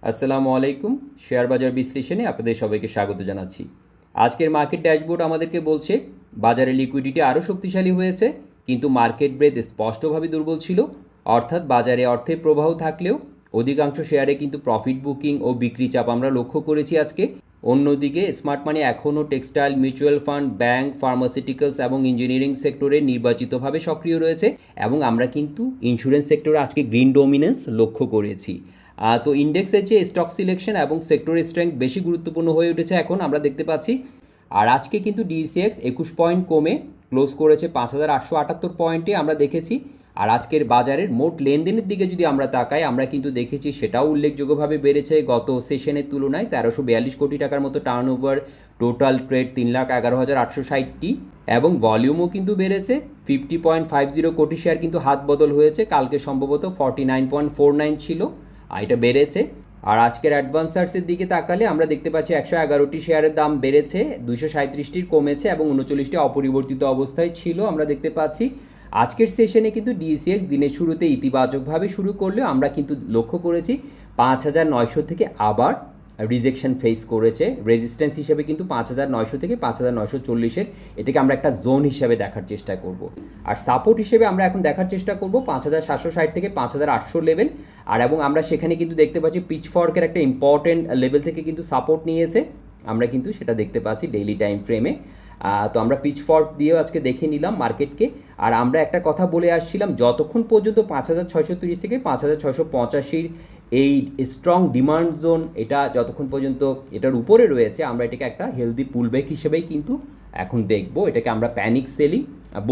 আসসালামু আলাইকুম। শেয়ার বাজার বিশ্লেষণে আপনাদের সবাইকে স্বাগত জানাচ্ছি। আজকের মার্কেট ড্যাশবোর্ড আমাদেরকে বলছে বাজারে লিকুইডিটি আরও শক্তিশালী হয়েছে, কিন্তু মার্কেট ব্রেথ স্পষ্টভাবে দুর্বল ছিল। অর্থাৎ বাজারে অর্থের প্রবাহ থাকলেও অধিকাংশ শেয়ারে কিন্তু প্রফিট বুকিং ও বিক্রি চাপ আমরা লক্ষ্য করেছি আজকে। অন্যদিকে স্মার্ট মানি এখনও textile, mutual fund, bank, pharmaceuticals এবং ইঞ্জিনিয়ারিং সেক্টরে নির্বাচিতভাবে সক্রিয় রয়েছে, এবং আমরা কিন্তু ইন্স্যুরেন্স সেক্টরে আজকে গ্রিন ডোমিনেন্স লক্ষ্য করেছি। তো ইন্ডেক্সের চেয়ে স্টক সিলেকশন এবং সেক্টরের স্ট্রেংথ বেশি গুরুত্বপূর্ণ হয়ে উঠেছে এখন আমরা দেখতে পাচ্ছি। আর আজকে কিন্তু ডিএসিএক্স 21 পয়েন্ট কমে ক্লোজ করেছে 5,878 পয়েন্টে আমরা দেখেছি। আর আজকের বাজারের মোট লেনদেনের দিকে যদি আমরা তাকাই, আমরা কিন্তু দেখেছি সেটাও উল্লেখযোগ্যভাবে বেড়েছে গত সেশনের তুলনায়। 1342 কোটি টাকার মতো টার্নওভার, টোটাল ট্রেড 3,11,860টি, এবং ভলিউমও কিন্তু বেড়েছে। 50.50 কোটি শেয়ার কিন্তু হাত বদল হয়েছে, কালকে সম্ভবত 49.49 ছিল, এটা বেড়েছে। আর আজকের অ্যাডভান্সার্সের দিকে তাকালে আমরা দেখতে পাচ্ছি 111টি শেয়ারের দাম বেড়েছে, 237টির কমেছে এবং 39টি অপরিবর্তিত অবস্থায় ছিল আমরা দেখতে পাচ্ছি। আজকের সেশনে কিন্তু ডিএসিএক্স দিনের শুরুতে ইতিবাচকভাবে শুরু করলেও আমরা কিন্তু লক্ষ্য করেছি 5,900 থেকে আবার রিজেকশন ফেস করেছে। রেজিস্ট্যান্স হিসেবে কিন্তু 5,900 থেকে 5,940-এর, এটাকে আমরা একটা জোন হিসাবে দেখার চেষ্টা করব। আর সাপোর্ট হিসেবে আমরা এখন দেখার চেষ্টা করব 5,760 থেকে 5,800 লেভেল। আর এবং আমরা সেখানে কিন্তু দেখতে পাচ্ছি পিচফর্কের একটা ইম্পর্টেন্ট লেভেল থেকে কিন্তু সাপোর্ট নিয়েছে, আমরা কিন্তু সেটা দেখতে পাচ্ছি ডেইলি টাইম ফ্রেমে। তো আমরা পিচফর্ক দিয়েও আজকে দেখে নিলাম মার্কেটকে। আর আমরা একটা কথা বলে আসছিলাম, যতক্ষণ পর্যন্ত 5,630 থেকে 5,685 এই স্ট্রং ডিমান্ড জোন, এটা যতক্ষণ পর্যন্ত এটার উপরে রয়েছে, আমরা এটাকে একটা হেলদি পুলব্যাক হিসেবেই কিন্তু এখন দেখব। এটাকে আমরা প্যানিক সেলিং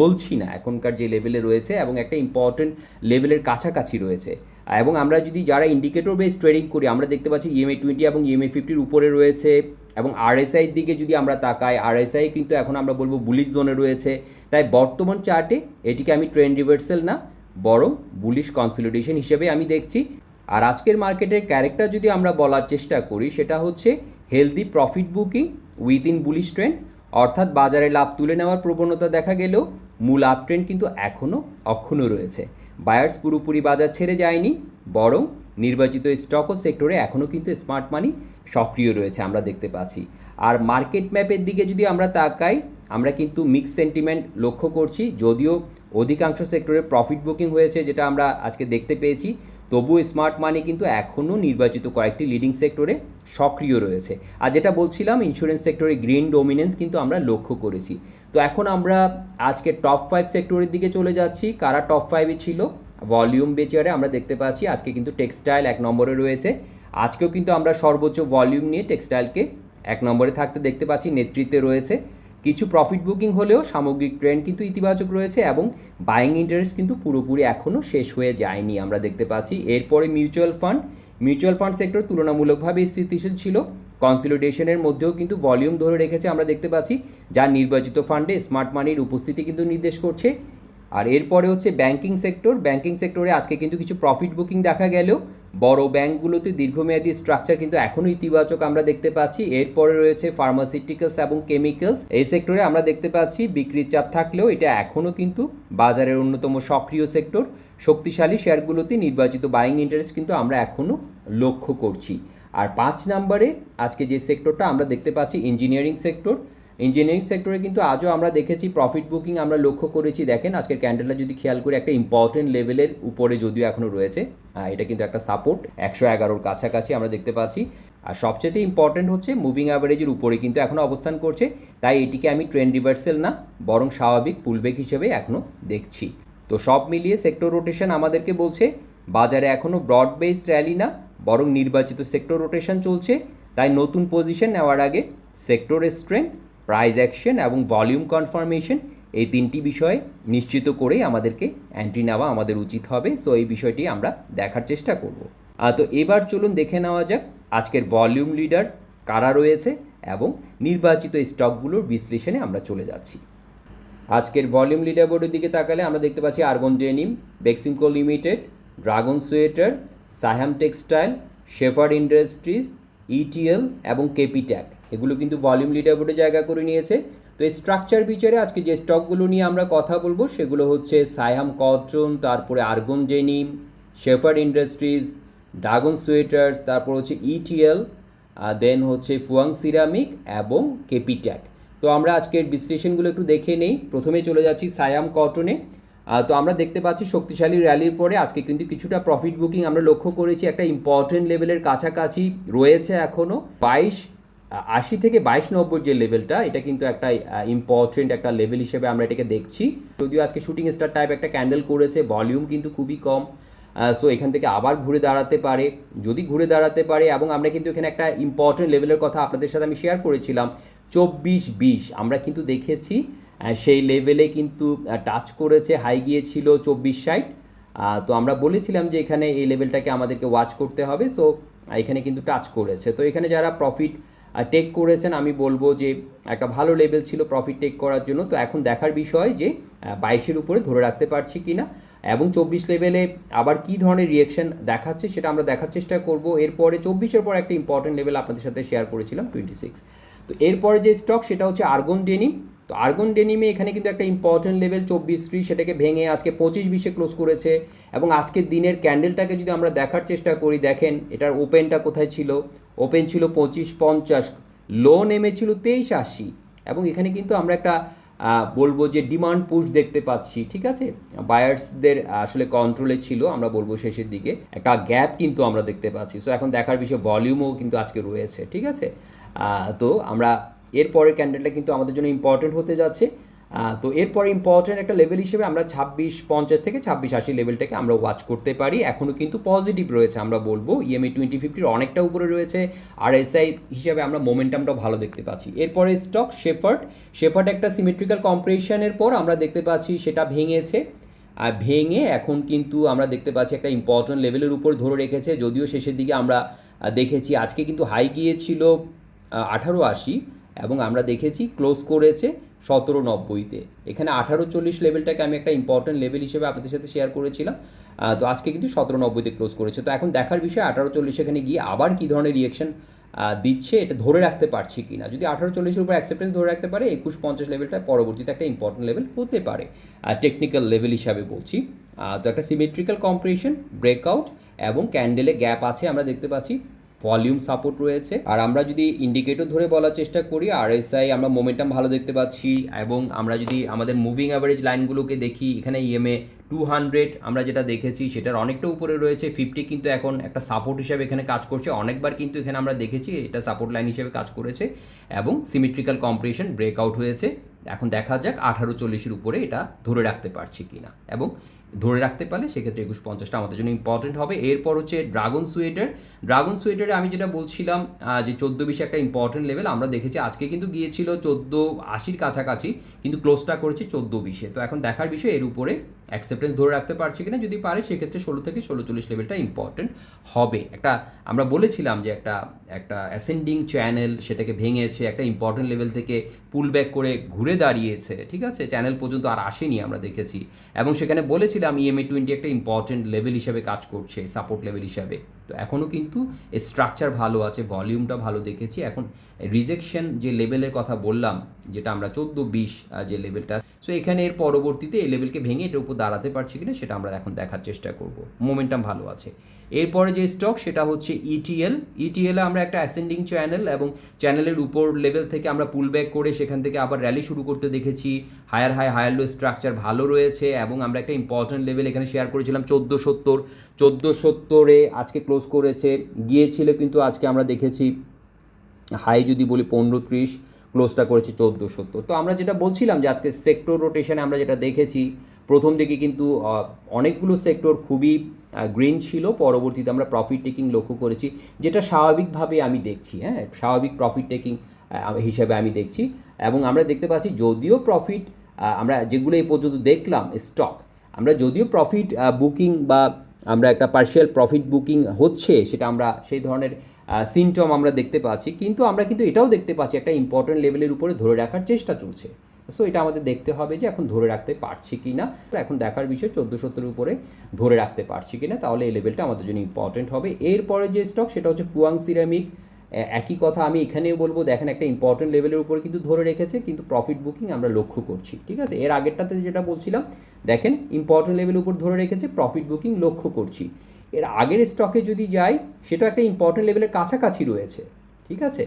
বলছি না, এখনকার যে লেভেলে রয়েছে এবং একটা ইম্পর্টেন্ট লেভেলের কাছাকাছি রয়েছে। এবং আমরা যদি যারা ইন্ডিকেটর বেস ট্রেডিং করি, আমরা দেখতে পাচ্ছি ইএমএ 20 এবং ইএমএ 50-র উপরে রয়েছে। এবং আরএসআইয়ের দিকে যদি আমরা তাকাই, আরএসআই কিন্তু এখন আমরা বলবো বুলিশ জোনে রয়েছে। তাই বর্তমান চার্টে এটিকে আমি ট্রেন্ড রিভার্সাল না, বরং বুলিশ কনসলিডেশন হিসেবে আমি দেখছি। আর আজকের মার্কেটের ক্যারেক্টার যদি আমরা বলার চেষ্টা করি, সেটা হচ্ছে healthy profit booking within bullish trend. অর্থাৎ বাজারে লাভ তুলে নেওয়ার প্রবণতা দেখা গেলেও মূল আপ ট্রেন্ড কিন্তু এখনও অক্ষুণ্ণ রয়েছে। বায়ার্স পুরোপুরি বাজার ছেড়ে যায়নি, বরং নির্বাচিত স্টক ও সেক্টরে এখনও কিন্তু স্মার্ট মানি সক্রিয় রয়েছে আমরা দেখতে পাচ্ছি। আর মার্কেট ম্যাপের দিকে যদি আমরা তাকাই, আমরা কিন্তু মিক্স সেন্টিমেন্ট লক্ষ্য করছি। যদিও অধিকাংশ সেক্টরে প্রফিট বুকিং হয়েছে, যেটা আমরা আজকে দেখতে পেয়েছি, তবুও স্মার্ট মানি কিন্তু এখনও নির্বাচিত কয়েকটি লিডিং সেক্টরে সক্রিয় রয়েছে। আর যেটা বলছিলাম, ইন্স্যুরেন্স সেক্টরে গ্রিন ডোমিনেন্স কিন্তু আমরা লক্ষ্য করেছি। তো এখন আমরা আজকে টপ 5 সেক্টরের দিকে চলে যাচ্ছি। কারা টপ 5-এ ছিল? ভলিউম বেচারে আমরা দেখতে পাচ্ছি আজকে কিন্তু টেক্সটাইল 1 নম্বরে রয়েছে। আজকেও কিন্তু আমরা সর্বোচ্চ ভলিউম নিয়ে টেক্সটাইলকে 1 নম্বরে থাকতে দেখতে পাচ্ছি, নেতৃত্বে রয়েছে। কিছু প্রফিট বুকিং হলেও সামগ্রিক ট্রেন্ড কিন্তু ইতিবাচক রয়েছে, এবং বাইং ইন্টারেস্ট কিন্তু পুরোপুরি এখনও শেষ হয়ে যায়নি আমরা দেখতে পাচ্ছি। এরপরে মিউচুয়াল ফান্ড সেক্টর তুলনামূলকভাবে স্থিতিশীল ছিল, কনসলিডেশনের মধ্যেও কিন্তু ভলিউম ধরে রেখেছে আমরা দেখতে পাচ্ছি, যা নির্বাচিত ফান্ডে স্মার্ট মানির উপস্থিতি কিন্তু নির্দেশ করছে। আর এরপরে হচ্ছে ব্যাংকিং সেক্টরে আজকে কিন্তু কিছু প্রফিট বুকিং দেখা গেলেও বড় ব্যাংকগুলোতে দীর্ঘমেয়াদী স্ট্রাকচার কিন্তু এখনও ইতিবাচক আমরা দেখতে পাচ্ছি। এরপরে রয়েছে ফার্মাসিউটিক্যালস এবং কেমিক্যালস, এই সেক্টরে আমরা দেখতে পাচ্ছি বিক্রির চাপ থাকলেও এটা এখনও কিন্তু বাজারের অন্যতম সক্রিয় সেক্টর। শক্তিশালী শেয়ারগুলোতে নির্বাচিত বাইং ইন্টারেস্ট কিন্তু আমরা এখনও লক্ষ্য করছি। আর 5 নম্বরে আজকে যে সেক্টরটা আমরা দেখতে পাচ্ছি ইঞ্জিনিয়ারিং সেক্টরে কিন্তু আজও আমরা দেখেছি প্রফিট বুকিং আমরা লক্ষ্য করেছি। দেখেন আজকের ক্যান্ডেলটা যদি খেয়াল করি, একটা ইম্পর্টেন্ট লেভেলের উপরে যদিও এখনও রয়েছে, এটা কিন্তু একটা সাপোর্ট 111-র কাছাকাছি আমরা দেখতে পাচ্ছি। আর সবচেয়ে ইম্পর্টেন্ট হচ্ছে মুভিং অ্যাভারেজের উপরে কিন্তু এখনও অবস্থান করছে। তাই এটিকে আমি ট্রেন্ড রিভার্সাল না, বরং স্বাভাবিক পুলব্যাক হিসেবে এখনও দেখছি। তো সব মিলিয়ে সেক্টর রোটেশন আমাদেরকে বলছে বাজারে এখনও ব্রড বেসড র্যালি না, বরং নির্বাচিত সেক্টর রোটেশন চলছে। তাই নতুন পজিশন নেওয়ার আগে সেক্টরের স্ট্রেংথ, প্রাইস অ্যাকশন এবং ভলিউম কনফার্মেশন, এই 3টি বিষয়ে নিশ্চিত করেই আমাদেরকে এন্ট্রি নেওয়া আমাদের উচিত হবে। সো এই বিষয়টি আমরা দেখার চেষ্টা করব। তো এবার চলুন দেখে নেওয়া যাক আজকের ভলিউম লিডার কারা রয়েছে, এবং নির্বাচিত স্টকগুলোর বিশ্লেষণে আমরা চলে যাচ্ছি। আজকের ভলিউম লিডার বোর্ডের দিকে তাকালে আমরা দেখতে পাচ্ছি Argon denim, Beximco limited, Dragon sweater, Saham textile, Shepherd industries, ETL এবং কেপিট্যাক, এগুলো কিন্তু ভলিউম লিডার বোর্ডে জায়গা করে নিয়েছে। তো এই স্ট্রাকচার বিচারে আজকে যে স্টকগুলো নিয়ে আমরা কথা বলবো সেগুলো হচ্ছে সায়াম কটন, তারপরে argon denim, shepherd industries, dragon sweaters, তারপর হচ্ছে ইটিএল, দেন হচ্ছে ফুয়াং সিরামিক এবং কেপিট্যাক। তো আমরা আজকের বিশ্লেষণগুলো একটু দেখে নেই। প্রথমে চলে যাচ্ছি সায়াম কটনে। তো আমরা দেখতে পাচ্ছি শক্তিশালী র্যালির পরে আজকে কিন্তু কিছুটা প্রফিট বুকিং আমরা লক্ষ্য করেছি, একটা ইম্পর্টেন্ট লেভেলের কাছাকাছি রয়েছে এখনও 2280 থেকে 2290 যে লেভেলটা, এটা কিন্তু একটা ইম্পর্টেন্ট একটা লেভেল হিসেবে আমরা এটাকে দেখছি। যদিও আজকে শুটিং স্টার টাইপ একটা ক্যান্ডেল করেছে, ভলিউম কিন্তু খুবই কম। সো এখান থেকে আবার ঘুরে দাঁড়াতে পারে, যদি ঘুরে দাঁড়াতে পারে। এবং আমরা কিন্তু এখানে একটা ইম্পর্টেন্ট লেভেলের কথা আপনাদের সাথে আমি শেয়ার করেছিলাম, 2420 আমরা কিন্তু দেখেছি সেই লেভেলে কিন্তু টাচ করেছে, হাই গিয়েছিল 2460। তো আমরা বলেছিলাম যে এখানে এই লেভেলটাকে আমাদেরকে ওয়াচ করতে হবে। সো এখানে কিন্তু টাচ করেছে। তো এখানে যারা প্রফিট টেক করেছেন আমি বলবো যে একটা ভালো লেভেল ছিল প্রফিট টেক করার জন্য। তো এখন দেখার বিষয় যে 22-এর উপরে ধরে রাখতে পারছি কি না, এবং 24 লেভেলে আবার কী ধরনের রিয়েকশন দেখাচ্ছে সেটা আমরা দেখার চেষ্টা করব। এরপরে 24-এর পর একটা ইম্পর্টেন্ট লেভেল আপনাদের সাথে শেয়ার করেছিলাম 26। তো এরপরে যে স্টক সেটা হচ্ছে আর্গন ডেনিম। তো আর্গন ডেনিমে এখানে কিন্তু একটা ইম্পর্টেন্ট লেভেল 24-30, সেটাকে ভেঙে আজকে 25-20-এ ক্লোজ করেছে। এবং আজকের দিনের ক্যান্ডেলটাকে যদি আমরা দেখার চেষ্টা করি, দেখেন এটার ওপেনটা কোথায় ছিল, ওপেন ছিল 2550, লো নেমেছিল 2380। এবং এখানে কিন্তু আমরা একটা বলবো যে ডিমান্ড পুশ দেখতে পাচ্ছি, ঠিক আছে। বায়ার্সদের আসলে কন্ট্রোলে ছিল আমরা বলবো শেষের দিকে, একটা গ্যাপ কিন্তু আমরা দেখতে পাচ্ছি। সো এখন দেখার বিষয় ভলিউমও কিন্তু আজকে রয়েছে, ঠিক আছে। তো আমরা এরপরের ক্যান্ডেলটা কিন্তু আমাদের জন্য ইম্পর্টেন্ট হতে যাচ্ছে। তো এরপরে ইম্পর্টেন্ট একটা লেভেল হিসেবে আমরা 2650 থেকে 2680 লেভেলটাকে আমরা ওয়াচ করতে পারি। এখনও কিন্তু পজিটিভ রয়েছে আমরা বলবো, ইএমএ 2050 অনেকটা উপরে রয়েছে, আর এসআই হিসাবে আমরা মোমেন্টামটাও ভালো দেখতে পাচ্ছি। এরপরে স্টক শেফার্ড একটা সিমেট্রিক্যাল কম্প্রেশনের পর আমরা দেখতে পাচ্ছি সেটা ভেঙেছে, আর ভেঙে এখন কিন্তু আমরা দেখতে পাচ্ছি একটা ইম্পর্টেন্ট লেভেলের উপর ধরে রেখেছে। যদিও শেষের দিকে আমরা দেখেছি আজকে কিন্তু হাই গিয়েছিল 1880, এবং আমরা দেখেছি ক্লোজ করেছে 1790-তে। এখানে 1840 লেভেলটাকে আমি একটা ইম্পর্টেন্ট লেভেল হিসেবে আপনাদের সাথে শেয়ার করেছিলাম। তো আজকে কিন্তু 1790-তে ক্লোজ করেছে। তো এখন দেখার বিষয় 1840 এখানে গিয়ে আবার কী ধরনের রিয়েকশন দিচ্ছে, এটা ধরে রাখতে পারছি কি না। যদি 1840-এর উপর অ্যাকসেপ্টেন্স ধরে রাখতে পারে, 2150 লেভেলটা পরবর্তীতে একটা ইম্পর্টেন্ট লেভেল হতে পারে টেকনিক্যাল লেভেল হিসাবে বলছি। তো একটা সিমেট্রিক্যাল কম্প্রেশন, ব্রেকআউট এবং ক্যান্ডেলে গ্যাপ আছে আমরা দেখতে পাচ্ছি, ভলিউম সাপোর্ট রয়েছে। আর আমরা যদি ইন্ডিকেটর ধরে বলার চেষ্টা করি, আরএসআই আমরা মোমেন্টাম ভালো দেখতে পাচ্ছি। এবং আমরা যদি আমাদের মুভিং অ্যাভারেজ লাইনগুলোকে দেখি, এখানে ইএমএ 200 আমরা যেটা দেখেছি সেটার অনেকটা উপরে রয়েছে। 50 কিন্তু এখন একটা সাপোর্ট হিসাবে এখানে কাজ করছে, অনেকবার কিন্তু এখানে আমরা দেখেছি এটা সাপোর্ট লাইন হিসেবে কাজ করেছে, এবং সিমেট্রিক্যাল কম্প্রেশন ব্রেকআউট হয়েছে। এখন দেখা যাক 1840-এর উপরে এটা ধরে রাখতে পারছি কিনা, এবং ধরে রাখতে পারলে সেক্ষেত্রে 2150টা আমাদের জন্য ইম্পর্টেন্ট হবে। এরপর হচ্ছে ড্রাগন সুয়েটারে আমি যেটা বলছিলাম যে 1420 একটা ইম্পর্টেন্ট লেভেল আমরা দেখেছি। আজকে কিন্তু গিয়েছিল 1480-র কাছাকাছি, কিন্তু ক্লোজটা করেছে 1420-এ। তো এখন দেখার বিষয় এর উপরে অ্যাকসেপ্টেন্স ধরে রাখতে পারছি কিনা, যদি পারে সেক্ষেত্রে 16 থেকে 1640 লেভেলটা ইম্পর্টেন্ট হবে। একটা আমরা বলেছিলাম যে একটা অ্যাসেন্ডিং চ্যানেল, সেটাকে ভেঙেছে, একটা ইম্পর্টেন্ট লেভেল থেকে পুল ব্যাক করে ঘুরে দাঁড়িয়েছে, ঠিক আছে। চ্যানেল পর্যন্ত আর আসেনি আমরা দেখেছি, এবং সেখানে বলেছিলাম ইএমএ 20 একটা ইম্পর্টেন্ট লেভেল হিসেবে কাজ করছে, সাপোর্ট লেভেল হিসাবে। তো এখনও কিন্তু স্ট্রাকচার ভালো আছে, ভলিউমটা ভালো দেখেছি। এখন রিজেকশন যে লেভেলের কথা বললাম, যেটা আমরা 1420 যে লেভেলটা, সো এখানে এর পরবর্তীতে এই লেভেলকে ভেঙে এটার উপর দাঁড়াতে পারছি কিনা সেটা আমরা এখন দেখার চেষ্টা করব। মোমেন্টাম ভালো আছে। এরপরে যে স্টক সেটা হচ্ছে ইটিএলে আমরা একটা অ্যাসেন্ডিং চ্যানেল, এবং চ্যানেলের উপর লেভেল থেকে আমরা পুল ব্যাক করে সেখান থেকে আবার র্যালি শুরু করতে দেখেছি। Higher high higher low structure ভালো রয়েছে, এবং আমরা একটা ইম্পর্টেন্ট লেভেল এখানে শেয়ার করেছিলাম 1470-এ আজকে ক্লোজ করেছে, গিয়েছিল কিন্তু আজকে আমরা দেখেছি হাই যদি বলি 1530, ক্লোজটা করেছে 1470। তো আমরা যেটা বলছিলাম যে আজকে সেক্টর রোটেশনে আমরা যেটা দেখেছি, প্রথম দিকে কিন্তু অনেকগুলো সেক্টর খুবই গ্রিন ছিল, পরবর্তীতে আমরা প্রফিট টেকিং লক্ষ্য করেছি, যেটা স্বাভাবিকভাবে আমি দেখছি, স্বাভাবিক প্রফিট টেকিং হিসাবে আমি দেখছি। এবং আমরা দেখতে পাচ্ছি যদিও প্রফিট আমরা যেগুলো এই পর্যন্ত দেখলাম স্টক, আমরা যদিও প্রফিট বুকিং বা আমরা একটা পার্শিয়াল প্রফিট বুকিং হচ্ছে, সেটা আমরা সেই ধরনের সিমটম আমরা দেখতে পাচ্ছি, কিন্তু আমরা কিন্তু এটাও দেখতে পাচ্ছি একটা ইম্পর্টেন্ট লেভেলের উপরে ধরে রাখার চেষ্টা চলছে। সো এটা আমাদের দেখতে হবে যে এখন ধরে রাখতে পারছি কি না। এখন দেখার বিষয় 1470-এর উপরে ধরে রাখতে পারছি কি না, তাহলে এই লেভেলটা আমাদের জন্য ইম্পর্টেন্ট হবে। এরপরে যে স্টক সেটা হচ্ছে ফুয়াং সিরামিক। একই কথা আমি এখানেও বলবো, দেখেন একটা ইম্পর্টেন্ট লেভেলের উপরে কিন্তু ধরে রেখেছে, কিন্তু প্রফিট বুকিং আমরা লক্ষ্য করছি, ঠিক আছে। এর আগেরটাতে যেটা বলছিলাম, দেখেন ইম্পর্টেন্ট লেভেলের উপর ধরে রেখেছে, প্রফিট বুকিং লক্ষ্য করছি। এর আগের স্টকে যদি যাই সেটা একটা ইম্পর্টেন্ট লেভেলের কাছাকাছি রয়েছে, ঠিক আছে।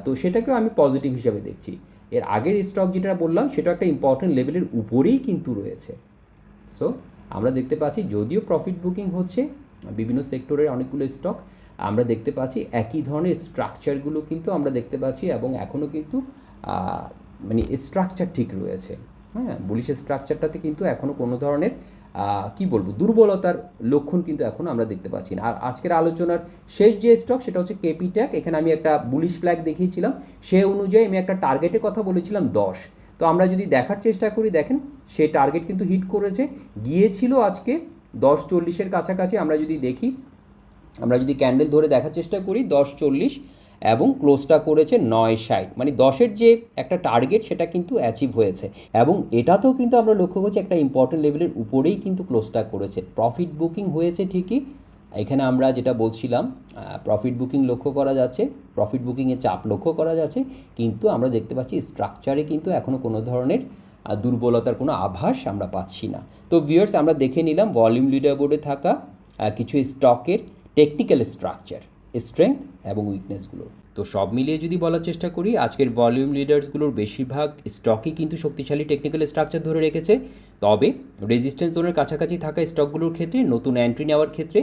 তো সেটাকেও আমি পজিটিভ হিসাবে দেখছি। এর আগের স্টক যেটা বললাম সেটা একটা ইম্পর্টেন্ট লেভেলের উপরেই কিন্তু রয়েছে। সো আমরা দেখতে পাচ্ছি যদিও প্রফিট বুকিং হচ্ছে বিভিন্ন সেক্টরের অনেকগুলো স্টক, আমরা দেখতে পাচ্ছি একই ধরনের স্ট্রাকচারগুলো কিন্তু আমরা দেখতে পাচ্ছি এবং এখনও কিন্তু মানে স্ট্রাকচার ঠিক রয়েছে। হ্যাঁ, বুলিশের স্ট্রাকচারটাতে কিন্তু এখনও কোনো ধরনের কি বলবো দুর্বলতার লক্ষণ কিন্তু এখনও আমরা দেখতে পাচ্ছি না। আর আজকের আলোচনার শেষ যে স্টক সেটা হচ্ছে কেপিট্যাক। এখানে আমি একটা বুলিশ ফ্ল্যাগ দেখিয়েছিলাম, সে অনুযায়ী আমি একটা টার্গেটের কথা বলেছিলাম 10। তো আমরা যদি দেখার চেষ্টা করি, দেখেন সে টার্গেট কিন্তু হিট করেছে, গিয়েছিল আজকে 10.40-এর কাছাকাছি। আমরা যদি দেখি, আমরা যদি ক্যান্ডেল ধরে দেখার চেষ্টা করি 10.40 এবং ক্লোজটা করেছে 9.60, মানে 10-এর যে একটা টার্গেট সেটা কিন্তু অ্যাচিভ হয়েছে এবং এটাতেও কিন্তু আমরা লক্ষ্য করছি একটা ইম্পর্টেন্ট লেভেলের উপরেই কিন্তু ক্লোজটা করেছে। প্রফিট বুকিং হয়েছে ঠিকই, এখানে আমরা যেটা বলছিলাম প্রফিট বুকিং লক্ষ্য করা যাচ্ছে, প্রফিট বুকিংয়ে চাপ লক্ষ্য করা যাচ্ছে, কিন্তু আমরা দেখতে পাচ্ছি স্ট্রাকচারে কিন্তু এখনও কোনো ধরনের দুর্বলতার কোনো আভাস আমরা পাচ্ছি না। তো ভিউয়ার্স, আমরা দেখে নিলাম ভলিউম লিডার বোর্ডে থাকা কিছু স্টকের টেকনিক্যাল স্ট্রাকচার, স্ট্রেংথ এবং উইকনেসগুলো। তো সব মিলিয়ে যদি বলার চেষ্টা করি, আজকের ভলিউম লিডার্সগুলোর বেশিরভাগ স্টকই কিন্তু শক্তিশালী টেকনিক্যাল স্ট্রাকচার ধরে রেখেছে। তবে রেজিস্ট্যান্স জোনের কাছাকাছি থাকা স্টকগুলোর ক্ষেত্রে নতুন এন্ট্রি নেওয়ার ক্ষেত্রে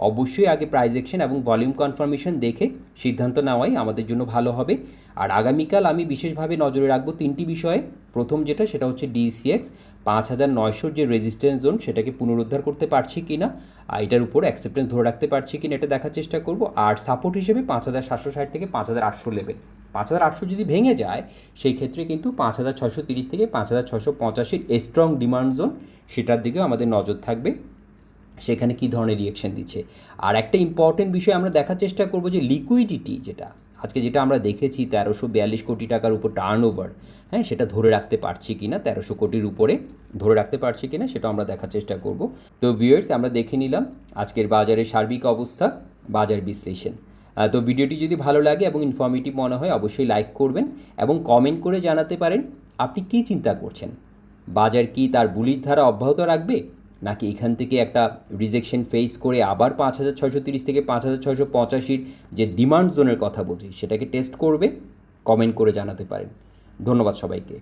অবশ্যই আগে প্রাইস অ্যাকশন এবং ভলিউম কনফার্মেশন দেখে সিদ্ধান্ত নেওয়াই আমাদের জন্য ভালো হবে। আর আগামীকাল আমি বিশেষভাবে নজরে রাখবো 3টি বিষয়ে। প্রথম যেটা সেটা হচ্ছে ডিসিএক্স 5,900 যে রেজিস্ট্যান্স জোন সেটাকে পুনরুদ্ধার করতে পারছি কি না, এটার উপর অ্যাকসেপ্টেন্স ধরে রাখতে পারছি কি না এটা দেখার চেষ্টা করব। আর সাপোর্ট হিসেবে 5,760 থেকে 5,800 লেভেল, 5,800 যদি ভেঙে যায় সেই ক্ষেত্রে কিন্তু 5,630 থেকে 5,685 স্ট্রং ডিমান্ড জোন, সেটার দিকেও আমাদের নজর থাকবে, সেখানে কী ধরনের রিয়েকশন দিচ্ছে। আর একটা ইম্পর্টেন্ট বিষয় আমরা দেখার চেষ্টা করব যে লিকুইডিটি, যেটা আজকে যেটা আমরা দেখেছি 1342 কোটি টাকার উপর টার্নওভার, হ্যাঁ সেটা ধরে রাখতে পারছি কি না, 1300 কোটির উপরে ধরে রাখতে পারছি কি না সেটা আমরা দেখার চেষ্টা করব। তো ভিউয়ার্স, আমরা দেখে নিলাম আজকের বাজারের সার্বিক অবস্থা, বাজার বিশ্লেষণ। তো ভিডিওটি যদি ভালো লাগে এবং ইনফরমেটিভ মনে হয় অবশ্যই লাইক করবেন এবং কমেন্ট করে জানাতে পারেন আপনি কী চিন্তা করছেন। বাজার কি তার বুলিশ ধারা অব্যাহত রাখবে, নাকি এখান থেকে একটা রিজেকশন ফেস করে আবার 5,630 থেকে 5,685 যে ডিমান্ড জোনের কথা বলছি সেটাকে টেস্ট করবে? কমেন্ট করে জানাতে পারেন। ধন্যবাদ সবাইকে।